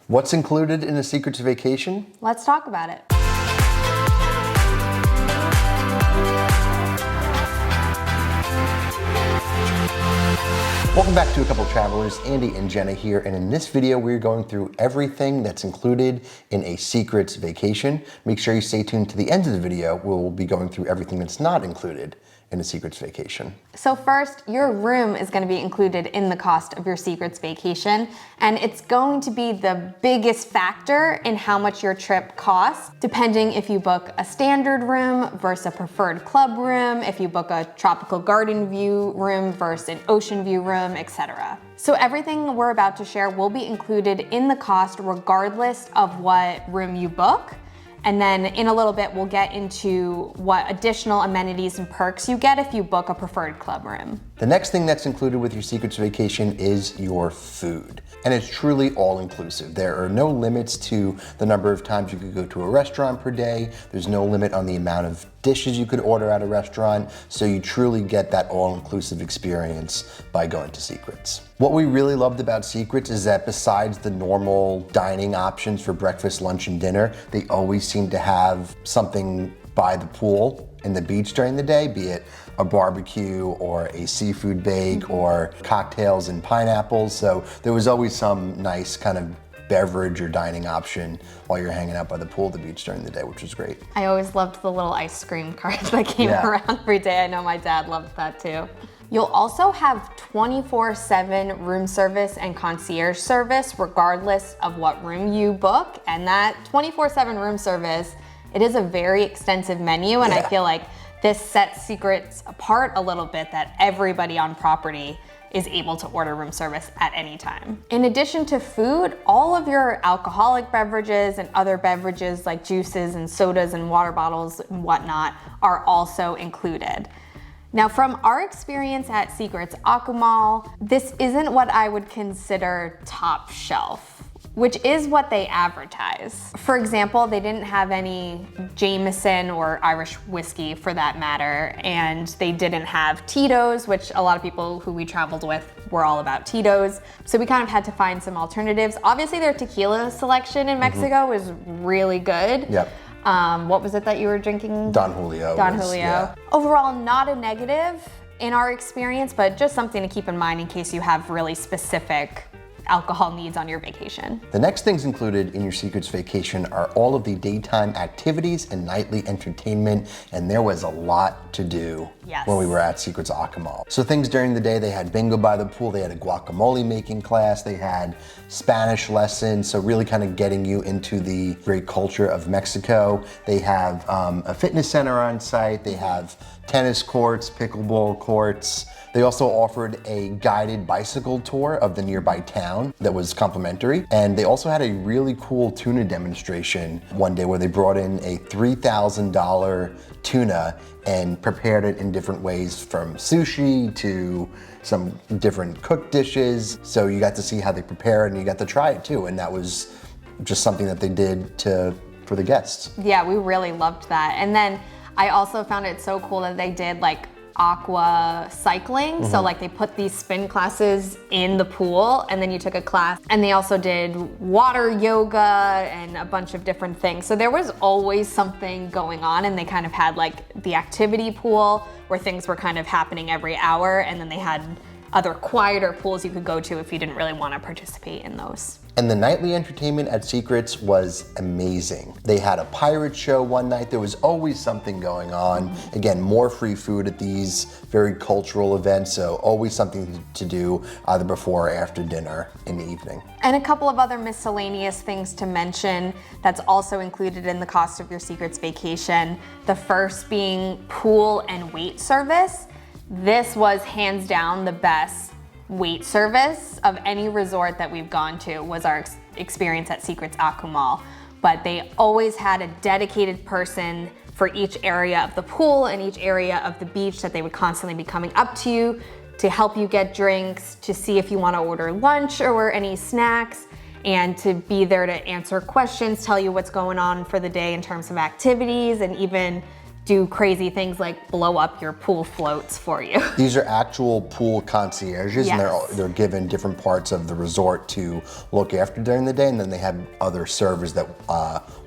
What's included in a Secrets vacation? Let's talk about it. Welcome back to A Couple Travelers. Andy and Jenna here, and in this video we're going through everything that's included in a Secrets vacation. Make sure you stay tuned to the end of the video. We'll be going through everything that's not included in a Secrets vacation. So first, your room is going to be included in the cost of your Secrets vacation, and it's going to be the biggest factor in how much your trip costs, depending if you book a standard room versus a preferred club room, if you book a tropical garden view room versus an ocean view room, etc. So everything we're about to share will be included in the cost regardless of what room you book. And then in a little bit, we'll get into what additional amenities and perks you get if you book a preferred club room. The next thing that's included with your Secrets vacation is your food. And it's truly all inclusive. There are no limits to the number of times you could go to a restaurant per day. There's no limit on the amount of dishes you could order at a restaurant. So you truly get that all-inclusive experience by going to Secrets. What we really loved about Secrets is that besides the normal dining options for breakfast, lunch, and dinner, they always seem to have something by the pool and the beach during the day, be it a barbecue or a seafood bake or cocktails and pineapples. So there was always some nice kind of beverage or dining option while you're hanging out by the pool, the beach during the day, which was great. I always loved the little ice cream carts that came around every day. I know my dad loved that too. You'll also have 24/7 room service and concierge service regardless of what room you book. And that 24/7 room service, it is a very extensive menu, and I feel like this sets Secrets apart a little bit, that everybody on property is able to order room service at any time. In addition to food, all of your alcoholic beverages and other beverages like juices and sodas and water bottles and whatnot are also included. Now, from our experience at Secrets Akumal, this isn't what I would consider top shelf, which is what they advertise. For example, they didn't have any Jameson or Irish whiskey for that matter, and they didn't have Tito's, which a lot of people who we traveled with were all about Tito's. So we kind of had to find some alternatives. Obviously, their tequila selection in Mexico was really good. Yep. What was it that you were drinking? Don Julio. Don Julio. Overall, not a negative in our experience, but just something to keep in mind in case you have really specific alcohol needs on your vacation. The next things included in your Secrets vacation are all of the daytime activities and nightly entertainment, and there was a lot to do when we were at Secrets Akumal. So things during the day, they had bingo by the pool, they had a guacamole making class, they had Spanish lessons, so really kind of getting you into the great culture of Mexico. They have a fitness center on site, they have tennis courts, pickleball courts. They also offered a guided bicycle tour of the nearby town that was complimentary. And they also had a really cool tuna demonstration one day where they brought in a $3,000 tuna and prepared it in different ways, from sushi to some different cooked dishes. So you got to see how they prepare it and you got to try it too. And that was just something that they did for the guests. Yeah, we really loved that. And then I also found it so cool that they did like aqua cycling. So like they put these spin classes in the pool and then you took a class, and they also did water yoga and a bunch of different things. So there was always something going on, and they kind of had like the activity pool where things were kind of happening every hour, and then they had other quieter pools you could go to if you didn't really want to participate in those. And the nightly entertainment at Secrets was amazing. They had a pirate show one night. There was always something going on. Again, more free food at these very cultural events, so always something to do either before or after dinner in the evening. And a couple of other miscellaneous things to mention that's also included in the cost of your Secrets vacation. The first being pool and wait service. This was hands down the best wait service of any resort that we've gone to, was our experience at Secrets Akumal. But they always had a dedicated person for each area of the pool and each area of the beach that they would constantly be coming up to you to help you get drinks, to see if you want to order lunch or any snacks, and to be there to answer questions, tell you what's going on for the day in terms of activities, and even do crazy things like blow up your pool floats for you. These are actual pool concierges, yes. and they're given different parts of the resort to look after during the day, and then they have other servers that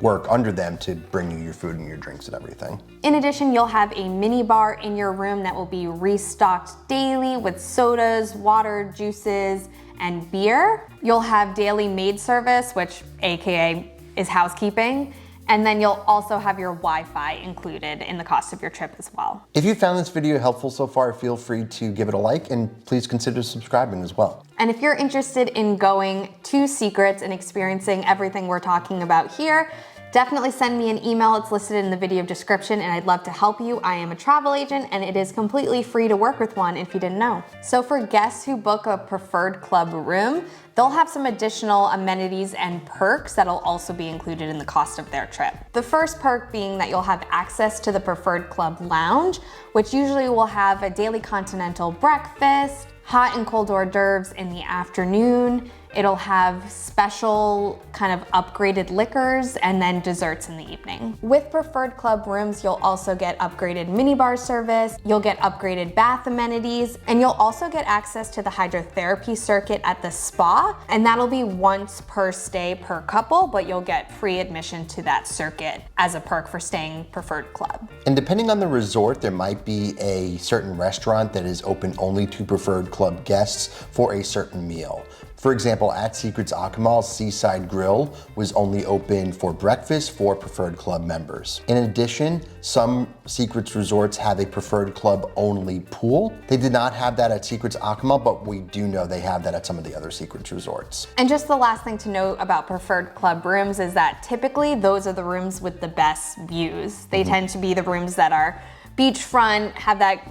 work under them to bring you your food and your drinks and everything. In addition, you'll have a mini bar in your room that will be restocked daily with sodas, water, juices, and beer. You'll have daily maid service, which AKA is housekeeping. And then you'll also have your Wi-Fi included in the cost of your trip as well. If you found this video helpful so far, feel free to give it a like and please consider subscribing as well. And if you're interested in going to Secrets and experiencing everything we're talking about here, definitely send me an email. It's listed in the video description and I'd love to help you. I am a travel agent and it is completely free to work with one if you didn't know. So for guests who book a preferred club room, they'll have some additional amenities and perks that'll also be included in the cost of their trip. The first perk being that you'll have access to the preferred club lounge, which usually will have a daily continental breakfast, hot and cold hors d'oeuvres in the afternoon. It'll have special kind of upgraded liquors and then desserts in the evening. With preferred club rooms, you'll also get upgraded minibar service, you'll get upgraded bath amenities, and you'll also get access to the hydrotherapy circuit at the spa, and that'll be once per stay per couple, but you'll get free admission to that circuit as a perk for staying preferred club. And depending on the resort, there might be a certain restaurant that is open only to preferred club guests for a certain meal. For example, at Secrets Akumal, Seaside Grill was only open for breakfast for preferred club members. In addition, some Secrets resorts have a preferred club only pool. They did not have that at Secrets Akumal, but we do know they have that at some of the other Secrets resorts. And just the last thing to note about preferred club rooms is that typically those are the rooms with the best views. They tend to be the rooms that are beachfront, have that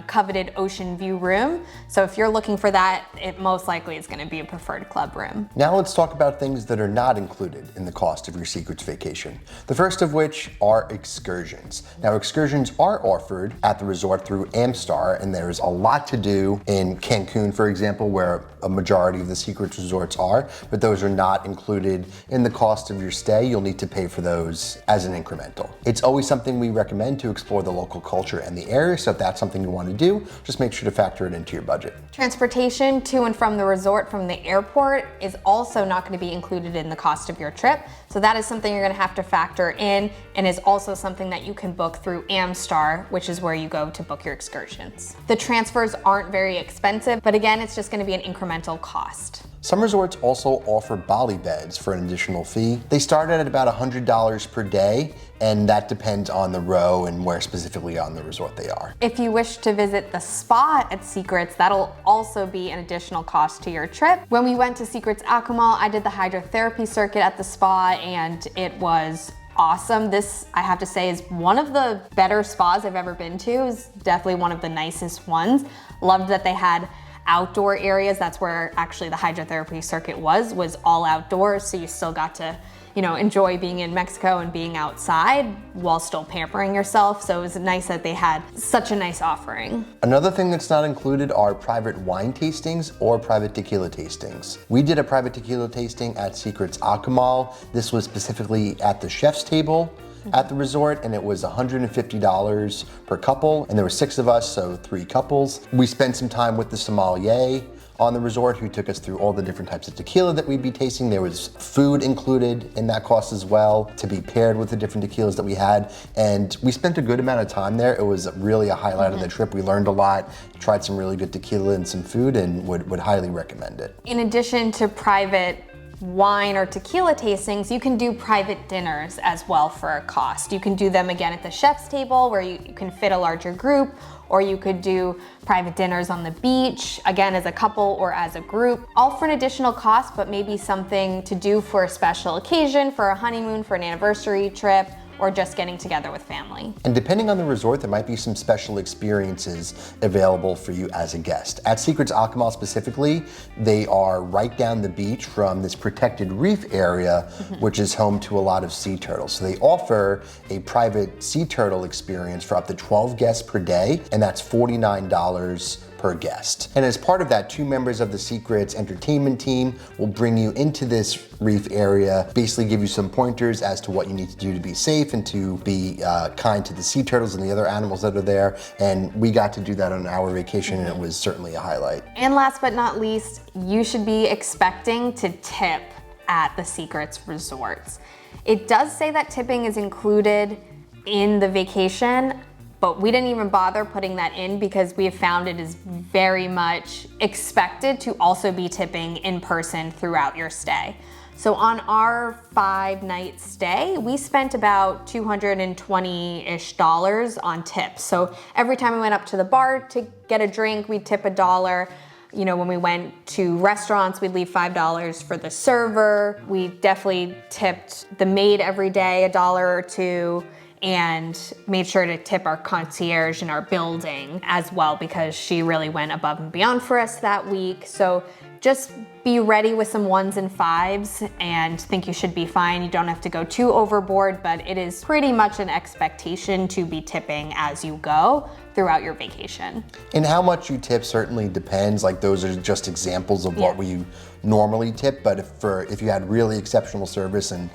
coveted ocean view room. So if you're looking for that, it most likely is gonna be a preferred club room. Now let's talk about things that are not included in the cost of your Secrets vacation. The first of which are excursions. Now excursions are offered at the resort through Amstar, and there's a lot to do in Cancun, for example, where a majority of the Secrets resorts are, but those are not included in the cost of your stay. You'll need to pay for those as an incremental. It's always something we recommend to explore the local culture and the area, so if that's something you want to do, just make sure to factor it into your budget. Transportation to and from the resort from the airport is also not going to be included in the cost of your trip. So that is something you're going to have to factor in, and is also something that you can book through Amstar, which is where you go to book your excursions. The transfers aren't very expensive, but again, it's just going to be an incremental cost. Some resorts also offer Bali beds for an additional fee. They start at about $100 per day, and that depends on the row and where specifically on the resort they are. If you wish to visit the spa at Secrets, that'll also be an additional cost to your trip. When we went to Secrets Akumal, I did the hydrotherapy circuit at the spa, and it was awesome. This, I have to say, is one of the better spas I've ever been to. It's definitely one of the nicest ones. Loved that they had outdoor areas. That's where actually the hydrotherapy circuit was all outdoors, so you still got to enjoy being in Mexico and being outside while still pampering yourself. So it was nice that they had such a nice offering. Another thing that's not included are private wine tastings or private tequila tastings. We did a private tequila tasting at Secrets Akumal. This was specifically at the chef's table at the resort, and it was $150 per couple, and there were 6 of us, so 3 couples. We spent some time with the sommelier on the resort who took us through all the different types of tequila that we'd be tasting. There was food included in that cost as well to be paired with the different tequilas that we had, and we spent a good amount of time there. It was really a highlight of the trip. We learned a lot, tried some really good tequila and some food, and would highly recommend it. In addition to private wine or tequila tastings, you can do private dinners as well for a cost. You can do them again at the chef's table where you can fit a larger group, or you could do private dinners on the beach, again as a couple or as a group, all for an additional cost, but maybe something to do for a special occasion, for a honeymoon, for an anniversary trip, or just getting together with family. And depending on the resort, there might be some special experiences available for you as a guest. At Secrets Akumal specifically, they are right down the beach from this protected reef area, which is home to a lot of sea turtles. So they offer a private sea turtle experience for up to 12 guests per day, and that's $49 per per guest. And as part of that, 2 members of the Secrets entertainment team will bring you into this reef area, basically give you some pointers as to what you need to do to be safe and to be kind to the sea turtles and the other animals that are there. And we got to do that on our vacation, and it was certainly a highlight. And last but not least, you should be expecting to tip at the Secrets resorts. It does say that tipping is included in the vacation, but we didn't even bother putting that in because we have found it is very much expected to also be tipping in person throughout your stay. So on our 5-night stay, we spent about $220-ish on tips. So every time we went up to the bar to get a drink, we'd tip $1. You know, when we went to restaurants, we'd leave $5 for the server. We definitely tipped the maid every day $1 or $2, and made sure to tip our concierge in our building as well because she really went above and beyond for us that week. So just be ready with some 1s and 5s and think you should be fine. You don't have to go too overboard, but it is pretty much an expectation to be tipping as you go throughout your vacation. And how much you tip certainly depends. Like, those are just examples of what we normally tip, but if you had really exceptional service, and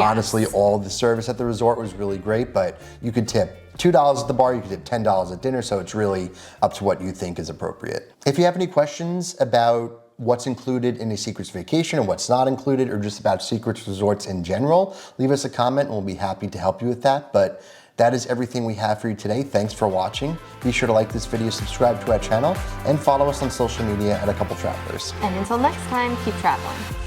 honestly all the service at the resort was really great, but you could tip $2 at the bar, you could tip $10 at dinner, so it's really up to what you think is appropriate. If you have any questions about what's included in a Secrets vacation and what's not included, or just about Secrets resorts in general, leave us a comment and we'll be happy to help you with that. But that is everything we have for you today. Thanks for watching. Be sure to like this video, subscribe to our channel, and follow us on social media at A Couple Travelers. And until next time, keep traveling.